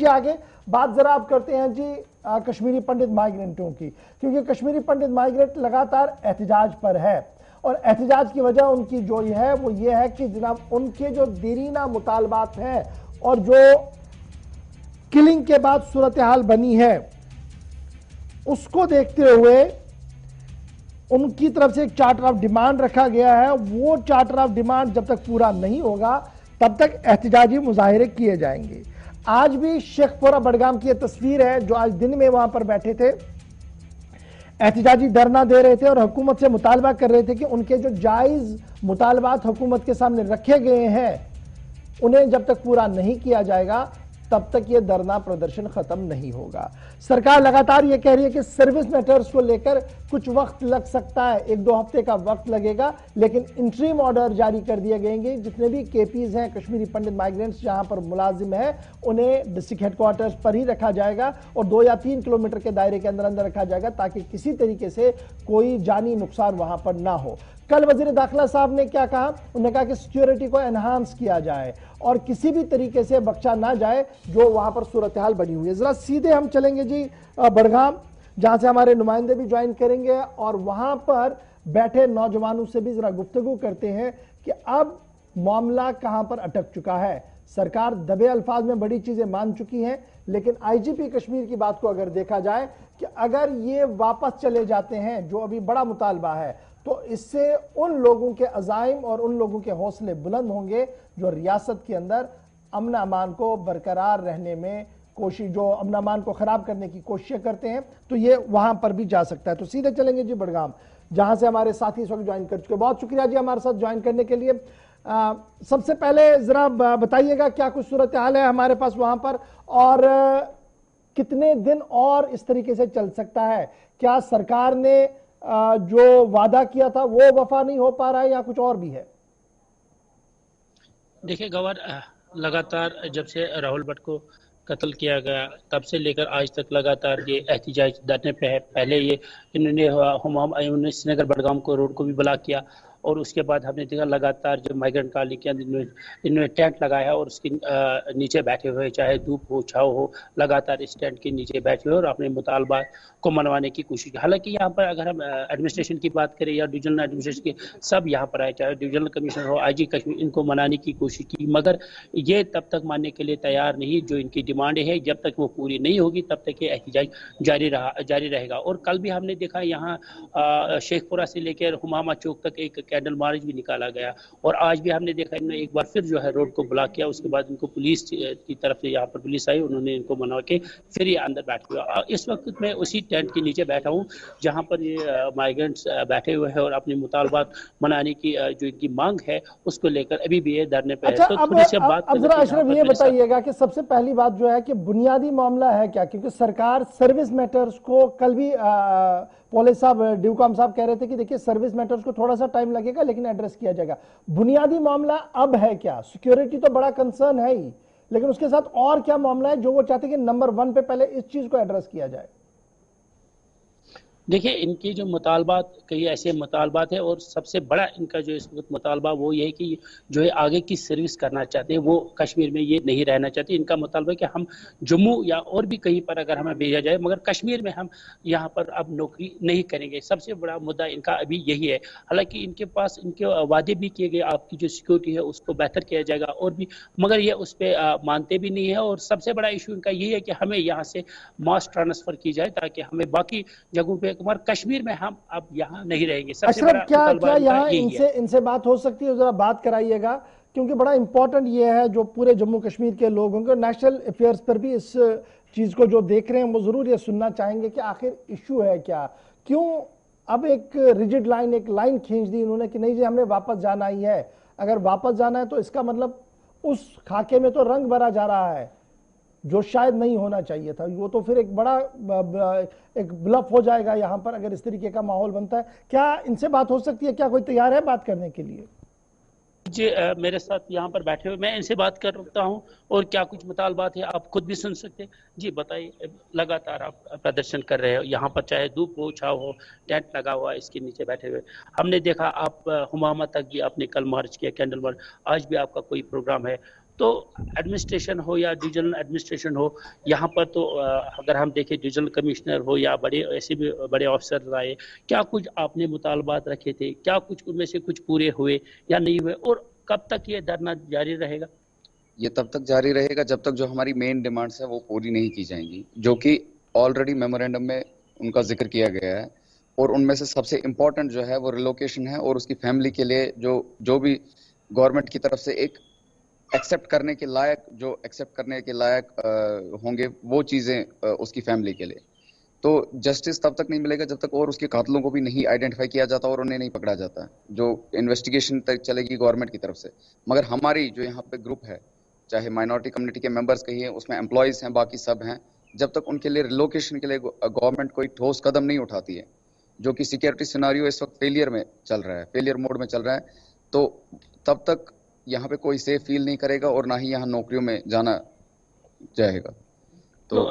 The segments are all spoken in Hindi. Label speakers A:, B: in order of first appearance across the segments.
A: जी आगे बात जरा आप करते हैं जी कश्मीरी पंडित माइग्रेंटों की, क्योंकि कश्मीरी पंडित माइग्रेंट लगातार एहतजाज पर है और एहतजाज की वजह उनकी जो है वो ये है कि जनाब उनके जो देरीना मुतालबात हैं और जो किलिंग के बाद सूरत हाल बनी है उसको देखते हुए उनकी तरफ से एक चार्टर ऑफ डिमांड रखा गया है। वो चार्टर ऑफ डिमांड जब तक पूरा नहीं होगा तब तक एहतजाजी मुजाहिरे किए जाएंगे। आज भी शेखपुरा बडगाम की यह तस्वीर है जो आज दिन में वहां पर बैठे थे, एहतजाजी धरना दे रहे थे और हुकूमत से मुतालबा कर रहे थे कि उनके जो जायज मुतालबात हुकूमत के सामने रखे गए हैं उन्हें जब तक पूरा नहीं किया जाएगा तब तक ये धरना प्रदर्शन खत्म नहीं होगा। सरकार लगातार ये कह रही है कि सर्विस मैटर्स को लेकर कुछ वक्त लग सकता है, 1-2 हफ्ते का वक्त लगेगा, लेकिन इंटरिम ऑर्डर जारी कर दिए गएंगे। जितने भी केपीज हैं, कश्मीरी पंडित माइग्रेंट्स जहां पर मुलाजिम है, उन्हें डिस्ट्रिक्ट हेडक्वार्टर्स पर ही रखा जाएगा और 2 या 3 किलोमीटर के दायरे के अंदर अंदर रखा जाएगा ताकि किसी तरीके से कोई जानी नुकसान वहां पर ना हो। कल वजीर दाखिला साहब ने क्या कहा, उन्होंने कहा कि सिक्योरिटी को एनहांस किया जाए और किसी भी तरीके से बख्शा ना जाए जो वहां पर सूरत हाल बनी हुई है। जरा सीधे हम चलेंगे जी बडगाम, जहां से हमारे नुमाइंदे भी ज्वाइन करेंगे और वहां पर बैठे नौजवानों से भी जरा गुफ्तगू करते हैं कि अब मामला कहां पर अटक चुका है। सरकार दबे अल्फाज में बड़ी चीजें मान चुकी हैं, लेकिन आईजीपी कश्मीर की बात को अगर देखा जाए कि अगर ये वापस चले जाते हैं जो अभी बड़ा मुतालबा है तो इससे उन लोगों के अज़ाइम और उन लोगों के हौसले बुलंद होंगे जो रियासत के अंदर अमन अमान को बरकरार रहने में कोशिश, जो अमन अमान को खराब करने की कोशिशें करते हैं, तो ये वहां पर भी जा सकता है। तो सीधे चलेंगे जी बडगाम, जहां से हमारे साथी इस वक्त ज्वाइन कर चुके। बहुत शुक्रिया जी हमारे साथ ज्वाइन करने के लिए। सबसे पहले जरा बताइएगा क्या कुछ सूरत हाल है हमारे पास वहां पर और कितने दिन और इस तरीके से चल सकता है? क्या सरकार ने जो वादा किया था वो वफा नहीं हो पा रहा है या कुछ और भी है?
B: देखिए गवर, लगातार जब से राहुल भट्ट को कत्ल किया गया तब से लेकर आज तक लगातार ये एहतजाज धरने पे है। पहले ये इन्होंने श्रीनगर बडगाम को रोड को भी ब्लॉक किया और उसके बाद हमने देखा लगातार जो माइग्रेंट कॉलोनी के अंदर इन्होंने टेंट लगाया और उसके नीचे बैठे हुए, चाहे धूप हो छाव हो, लगातार इस टेंट के नीचे बैठे हुए और अपने मुतालबा को मनवाने की कोशिश की। हालांकि यहाँ पर अगर हम एडमिनिस्ट्रेशन की बात करें या डिविजनल एडमिनिस्ट्रेशन की, सब यहाँ पर आए, चाहे डिविजनल कमिश्नर हो, आईजी कश्मीर, इनको मनाने की कोशिश की, मगर ये तब तक मानने के लिए तैयार नहीं। जो इनकी डिमांड है जब तक वो पूरी नहीं होगी तब तक ये एहतजाज जारी रहेगा। और कल भी हमने देखा यहाँ शेखपुरा से लेकर हुमामा चौक तक एक कैंडल मार्च भी निकाला गया और आज भी हमने देखा इन्होंने एक बार फिर जो है रोड को ब्लॉक किया। उसके बाद इनको पुलिस की तरफ से यहाँ पर पुलिस आई, उन्होंने इनको मना के फिर ये अंदर बैठ गया। इस वक्त मैं उसी टेंट के नीचे बैठा हूँ जहाँ पर ये माइग्रेंट्स बैठे हुए हैं और अपने मुतालबात मनाने की जो इनकी मांग है उसको लेकर अभी भी ये धरने पे है। तो थोड़ी सी बात
A: जरा अशरफ ये बताइएगा कि सबसे पहली बात जो है कि बुनियादी मामला है क्या, क्योंकि सरकार सर्विस मैटर्स को कल भी पॉलिस साहब ड्यूकॉम साहब कह रहे थे कि देखिए सर्विस मैटर्स को थोड़ा सा टाइम लगेगा लेकिन एड्रेस किया जाएगा। बुनियादी मामला अब है क्या? सिक्योरिटी तो बड़ा कंसर्न है ही, लेकिन उसके साथ और क्या मामला है जो वो चाहते हैं कि नंबर 1 पे पहले इस चीज को एड्रेस किया जाए?
B: देखिए इनकी जो मुतालबात, कई ऐसे मुतालबात है और सबसे बड़ा इनका जो इस वक्त मुतालबा वो ये है कि जो है आगे की सर्विस करना चाहते हैं, वो कश्मीर में ये नहीं रहना चाहते। इनका मुतालबा है कि हम जम्मू या और भी कहीं पर अगर हमें भेजा जाए मगर कश्मीर में हम यहाँ पर अब नौकरी नहीं करेंगे। सबसे बड़ा मुद्दा इनका अभी यही है। हालांकि इनके पास इनके वादे भी किए गए, आपकी जो सिक्योरिटी है उसको बेहतर किया जाएगा और भी, मगर ये उस पर मानते भी नहीं है। और सबसे बड़ा इशू इनका यही है कि हमें यहाँ से मास ट्रांसफर की जाए ताकि हमें बाकी जगहों पे, कश्मीर में हम अब यहाँ नहीं रहेंगे। सबसे बड़ा
A: क्या यहाँ इनसे बात हो सकती है? जरा बात कराइएगा, क्योंकि बड़ा इंपॉर्टेंट ये है जो पूरे जम्मू कश्मीर के लोग होंगे, नेशनल अफेयर्स पर भी इस चीज को जो देख रहे हैं वो जरूर ये सुनना चाहेंगे कि आखिर इशू है क्या, क्यों अब एक रिजिड लाइन, एक लाइन खींच दी उन्होंने कि नहीं जी हमने वापस जाना ही है। अगर वापस जाना है तो इसका मतलब उस खाके में तो रंग भरा जा रहा है जो शायद नहीं होना चाहिए था। वो तो फिर एक बड़ा एक ब्लफ हो जाएगा यहाँ पर अगर इस तरीके का माहौल बनता है। क्या इनसे बात हो सकती है? क्या कोई तैयार है बात करने के लिए?
B: जी मेरे साथ यहाँ पर बैठे हुए, मैं इनसे बात कर सकता हूँ और क्या कुछ मुतालबात है आप खुद भी सुन सकते हैं। जी बताइए, लगातार आप प्रदर्शन कर रहे हो यहाँ पर, चाहे धूप हो छाव हो, टेंट लगा हुआ, इसके नीचे बैठे हुए। हमने देखा आप हुमामा तक भी आपने कल मार्च किया, कैंडल मार्च, आज भी आपका कोई प्रोग्राम है। तो एडमिनिस्ट्रेशन हो या डिवीजनल एडमिनिस्ट्रेशन हो, यहाँ पर तो अगर हम देखें डिवीजनल कमिश्नर हो या बड़े ऐसे भी बड़े अफसर आए, क्या कुछ आपने मुतालबात रखे थे, क्या कुछ उनमें से कुछ पूरे हुए या नहीं हुए, और कब तक ये धरना जारी रहेगा?
C: ये तब तक जारी रहेगा जब तक जो हमारी मेन डिमांड्स है वो पूरी नहीं की जाएंगी, जो कि ऑलरेडी मेमोरेंडम में उनका जिक्र किया गया है। और उनमें से सबसे इम्पोर्टेंट जो है वो रिलोकेशन है, और उसकी फैमिली के लिए जो भी गवर्नमेंट की तरफ से एक एक्सेप्ट करने के लायक होंगे वो चीजें उसकी फैमिली के लिए। तो जस्टिस तब तक नहीं मिलेगा जब तक और उसके कातलों को भी नहीं आइडेंटिफाई किया जाता और उन्हें नहीं पकड़ा जाता, जो इन्वेस्टिगेशन तक चलेगी गवर्नमेंट की तरफ से। मगर हमारी जो यहाँ पे ग्रुप है, चाहे माइनॉरिटी कम्युनिटी के मेंबर्स कहिए, उसमें एम्प्लॉयज हैं, बाकी सब हैं, जब तक उनके लिए रिलोकेशन के लिए गवर्नमेंट कोई ठोस कदम नहीं उठाती है, जो कि सिक्योरिटी सिनारियो इस वक्त फेलियर मोड में चल रहा है, तो तब तक यहाँ पे कोई सेफ फील नहीं करेगा और ना ही यहाँ नौकरियों में जाना जाएगा।
B: तो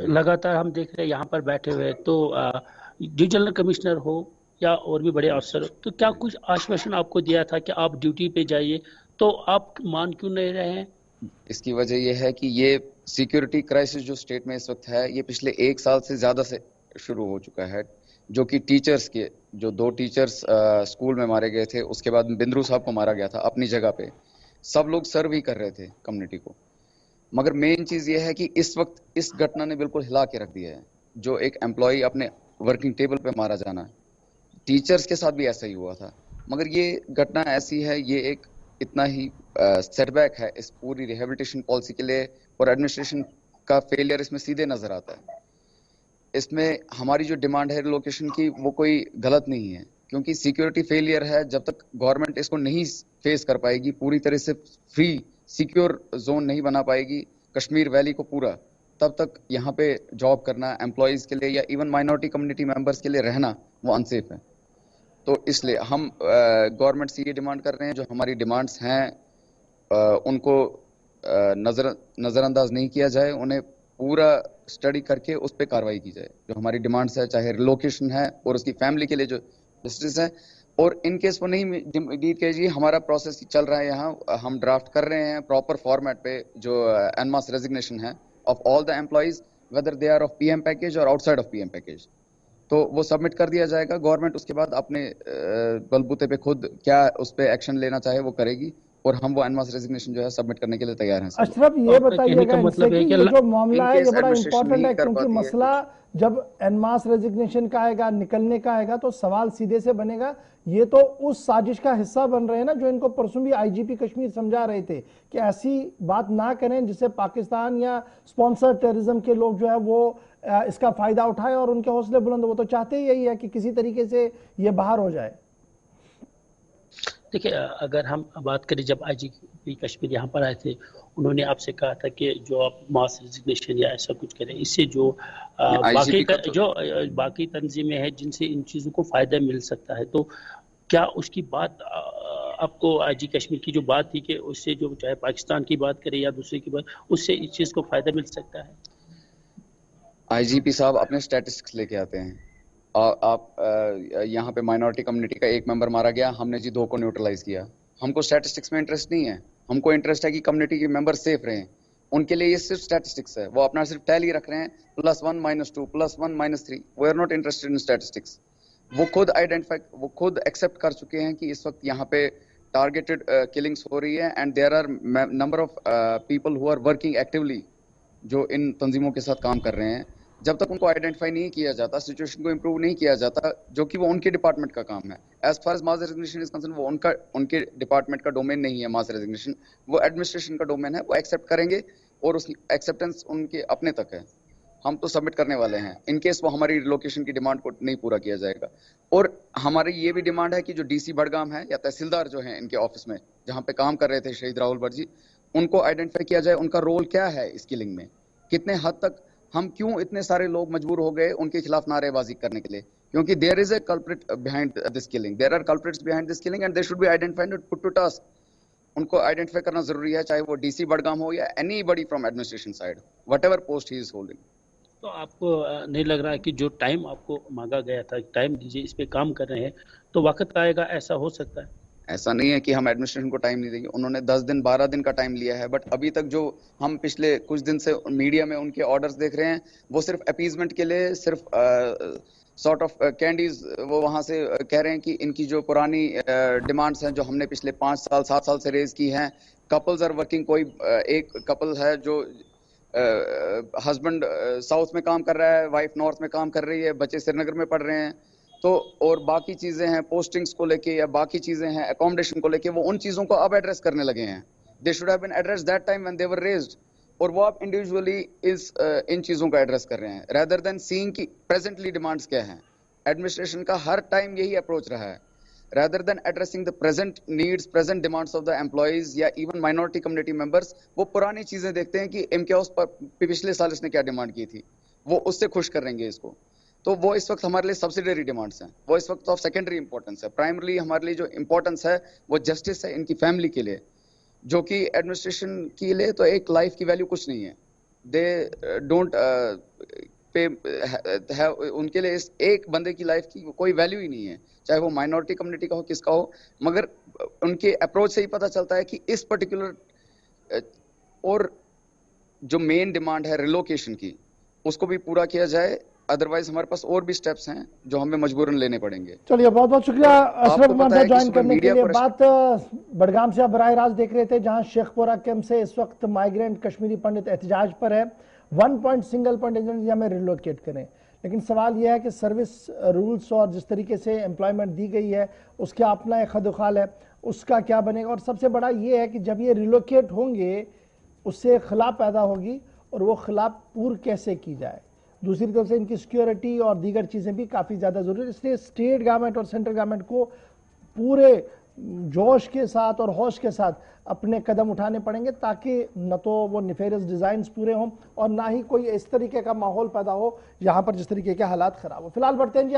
B: लगातार हम देख रहे हैं यहाँ पर बैठे हुए, तो डिविजनल कमिश्नर हो या और भी बड़े अफसर हो, तो क्या कुछ आश्वासन आपको दिया था कि आप ड्यूटी पे जाइए, तो आप मान क्यों नहीं रहे हैं?
C: इसकी वजह यह है कि ये सिक्योरिटी क्राइसिस जो स्टेट में इस वक्त है, ये पिछले 1 साल से ज्यादा से शुरू हो चुका है, जो कि टीचर्स के जो 2 टीचर्स स्कूल में मारे गए थे, उसके बाद बिंद्रू साहब को मारा गया था अपनी जगह पे, सब लोग सर्व ही कर रहे थे कम्युनिटी को। मगर मेन चीज ये है कि इस वक्त इस घटना ने बिल्कुल हिला के रख दिया है, जो एक एम्प्लॉय अपने वर्किंग टेबल पे मारा जाना, टीचर्स के साथ भी ऐसा ही हुआ था। मगर ये घटना ऐसी है, ये एक इतना ही सेटबैक है इस पूरी रिहेबिलिटेशन पॉलिसी के लिए, और एडमिनिस्ट्रेशन का फेलियर इसमें सीधे नजर आता है। इसमें हमारी जो डिमांड है रिलोकेशन की, वो कोई गलत नहीं है, क्योंकि सिक्योरिटी फेलियर है। जब तक गवर्नमेंट इसको नहीं फेस कर पाएगी, पूरी तरह से फ्री सिक्योर जोन नहीं बना पाएगी कश्मीर वैली को पूरा, तब तक यहाँ पे जॉब करना एम्प्लॉयज के लिए या इवन माइनॉरिटी कम्युनिटी मेंबर्स के लिए रहना वो अनसेफ है। तो इसलिए हम गवर्नमेंट से ये डिमांड कर रहे हैं, जो हमारी डिमांड्स हैं उनको नजरअंदाज नहीं किया जाए, उन्हें पूरा स्टडी करके उस पर कार्रवाई की जाए। जो हमारी डिमांड्स है, चाहे रिलोकेशन है और उसकी फैमिली के लिए जो जस्टिस है, और इन केस वो नहीं डील कीजिए, हमारा प्रोसेस चल रहा है, यहाँ हम ड्राफ्ट कर रहे हैं प्रॉपर फॉर्मेट पे जो एन मास रेजिग्नेशन है of all the employees, whether they are of PM package और आउटसाइड ऑफ पीएम पैकेज, तो वो सबमिट कर दिया जाएगा। गवर्नमेंट उसके बाद अपने बलबूते पे खुद क्या उस पर एक्शन लेना चाहे वो करेगी, और हम वो एनमास रेजिग्नेशन जो है सबमिट करने के लिए तैयार हैं।
A: अशरफ, ये बताइएगा मतलब कि ये जो मामला है ये बड़ा इंपॉर्टेंट है, क्योंकि मसला जब एनमास रेजिग्नेशन का आएगा, निकलने का आएगा, तो सवाल सीधे से बनेगा, ये तो उस साजिश का हिस्सा बन रहे हैं ना, जो इनको परसों भी आईजीपी कश्मीर समझा रहे थे कि ऐसी बात ना करें जिससे पाकिस्तान या स्पॉन्सर टेररिज्म के लोग जो है वो इसका फायदा उठाए और उनके हौसले बुलंद। वो तो चाहते ही यही है कि किसी तरीके से ये बाहर हो जाए।
B: देखिए, अगर हम बात करें, जब आईजीपी कश्मीर यहाँ पर आए थे, उन्होंने आपसे कहा था कि जो आप मास रेजिग्नेशन या ऐसा कुछ करें, इससे जो बाकी तंजीमें हैं जिनसे इन चीज़ों को फ़ायदा मिल सकता है, तो क्या उसकी बात आपको आईजी कश्मीर की जो बात थी कि उससे जो चाहे पाकिस्तान की बात करें या दूसरे की बात, उससे इस चीज़ को फ़ायदा मिल सकता है?
C: आईजीपी साहब अपने स्टैटिस्टिक्स लेके आते हैं, आप यहाँ पे माइनॉरिटी कम्युनिटी का 1 मेंबर मारा गया, हमने जी 2 को न्यूट्रलाइज किया। हमको स्टैटिस्टिक्स में इंटरेस्ट नहीं है, हमको इंटरेस्ट है कि कम्युनिटी के मेंबर सेफ रहें। उनके लिए ये सिर्फ स्टैटिस्टिक्स है, वो अपना सिर्फ टैली रख रहे हैं, +1 -2 +1 -3। We are not interested in statistics. वो खुद एक्सेप्ट कर चुके हैं कि इस वक्त यहाँ पे टारगेटेड किलिंग्स हो रही है, and there are number of people who are working actively, जो इन तंजीमों के साथ काम कर रहे हैं। जब तक उनको आइडेंटिफाई नहीं किया जाता, सिचुएशन को इंप्रूव नहीं किया जाता, जो कि वो उनके डिपार्टमेंट का काम है। As far as mass resignation is concern, वो उनके डिपार्टमेंट का डोमेन नहीं है मास रेजिग्नेशन, वो एडमिनिस्ट्रेशन का डोमेन है। वो एक्सेप्ट करेंगे और उस एक्सेप्टेंस उनके अपने तक है। हम तो सबमिट करने वाले हैं इन केस वो हमारी रिलोकेशन की डिमांड को नहीं पूरा किया जाएगा। और हमारी ये भी डिमांड है कि जो डीसी बड़गाम है या तहसीलदार जो है इनके ऑफिस में जहाँ पे काम कर रहे थे शहीद राहुल भट्ट जी, उनको आइडेंटिफाई किया जाए, उनका रोल क्या है इस किलिंग में, कितने हद तक हम क्यों इतने सारे लोग मजबूर हो गए उनके खिलाफ नारेबाजी करने के लिए, क्योंकि there is a culprit behind this killing, there are culprits behind this killing and they should be identified and put to task. उनको आइडेंटिफाई करना जरूरी है, चाहे वो डीसी बड़गाम हो या anybody from administration side, whatever post he is holding.
B: तो आपको नहीं लग रहा है कि जो टाइम आपको मांगा गया था, टाइम दीजिए, इस पे काम कर रहे हैं, तो वक्त आएगा ऐसा हो सकता है?
C: ऐसा नहीं है कि हम एडमिनिस्ट्रेशन को टाइम नहीं देंगे, उन्होंने 10 दिन 12 दिन का टाइम लिया है, बट अभी तक जो हम पिछले कुछ दिन से मीडिया में उनके ऑर्डर्स देख रहे हैं वो सिर्फ अपीजमेंट के लिए, सिर्फ सॉर्ट ऑफ कैंडीज वो वहां से कह रहे हैं कि इनकी जो पुरानी डिमांड्स हैं जो हमने पिछले 5 साल 7 साल से रेज की हैं, कपल्स आर वर्किंग, कोई एक कपल है जो हस्बैंड साउथ में काम कर रहा है, वाइफ नॉर्थ में काम कर रही है, बच्चे श्रीनगर में पढ़ रहे हैं, तो और बाकी चीजें हैं पोस्टिंग्स को लेके या बाकी चीजें हैं अकोमोडेशन को लेके, वो उन चीजों को अब एड्रेस करने लगे हैं। They should have been address that time when they were raised, और वो आप इंडिविजुअली इन चीजों का एड्रेस कर रहे हैं रेदर देन सीइंग कि प्रेजेंटली डिमांड्स क्या हैं। एडमिनिस्ट्रेशन का हर टाइम यही अप्रोच रहा है, rather than addressing the present needs, present demands of the employees या even minority community members, वो पुरानी चीजें देखते हैं कि इम्तियाज पर पिछले साल इसने क्या डिमांड की थी, वो उससे खुश करेंगे इसको। तो वो इस वक्त हमारे लिए सब्सिडरी डिमांड्स हैं, वो इस वक्त ऑफ सेकेंडरी इंपॉर्टेंस है। प्राइमरली हमारे लिए जो इंपॉर्टेंस है वो जस्टिस है इनकी फैमिली के लिए, जो कि एडमिनिस्ट्रेशन के लिए तो एक लाइफ की वैल्यू कुछ नहीं है। दे डोंट पे है, उनके लिए इस एक बंदे की लाइफ की कोई वैल्यू ही नहीं है, चाहे वो माइनॉरिटी कम्युनिटी का हो किसका हो। मगर उनके अप्रोच से ही पता चलता है कि इस पर्टिकुलर और जो मेन डिमांड है रिलोकेशन की उसको भी पूरा किया जाए, अदरवाइज हमारे पास और भी स्टेप्स हैं जो हमें मजबूरन लेने पड़ेंगे।
A: चलिए बहुत बहुत शुक्रिया अशरफ मर्दा ज्वाइन करने के लिए। बात बडगाम से आप बराह रास्त देख रहे थे, जहां शेखपुरा कैंप से इस वक्त माइग्रेंट कश्मीरी पंडित एहतजाज पर है, 1 पॉइंट सिंगल पॉइंट एजेंसिया में रिलोकेट करें। लेकिन सवाल यह है कि सर्विस रूल्स और जिस तरीके से एम्प्लॉयमेंट दी गई है उसका अपना एक खदुखाल है, उसका क्या बनेगा। और सबसे बड़ा यह है कि जब ये रिलोकेट होंगे उससे खिलाफ पैदा होगी और वो खिलाफ पूर कैसे की जाए। दूसरी तरफ से इनकी सिक्योरिटी और दीगर चीज़ें भी काफ़ी ज़्यादा ज़रूरी है, इसलिए स्टेट गवर्नमेंट और सेंट्रल गवर्नमेंट को पूरे जोश के साथ और होश के साथ अपने कदम उठाने पड़ेंगे, ताकि न तो वो निफेरियस डिज़ाइंस पूरे हों और ना ही कोई इस तरीके का माहौल पैदा हो यहाँ पर जिस तरीके के हालात ख़राब हो। फिलहाल बढ़ते हैं जी।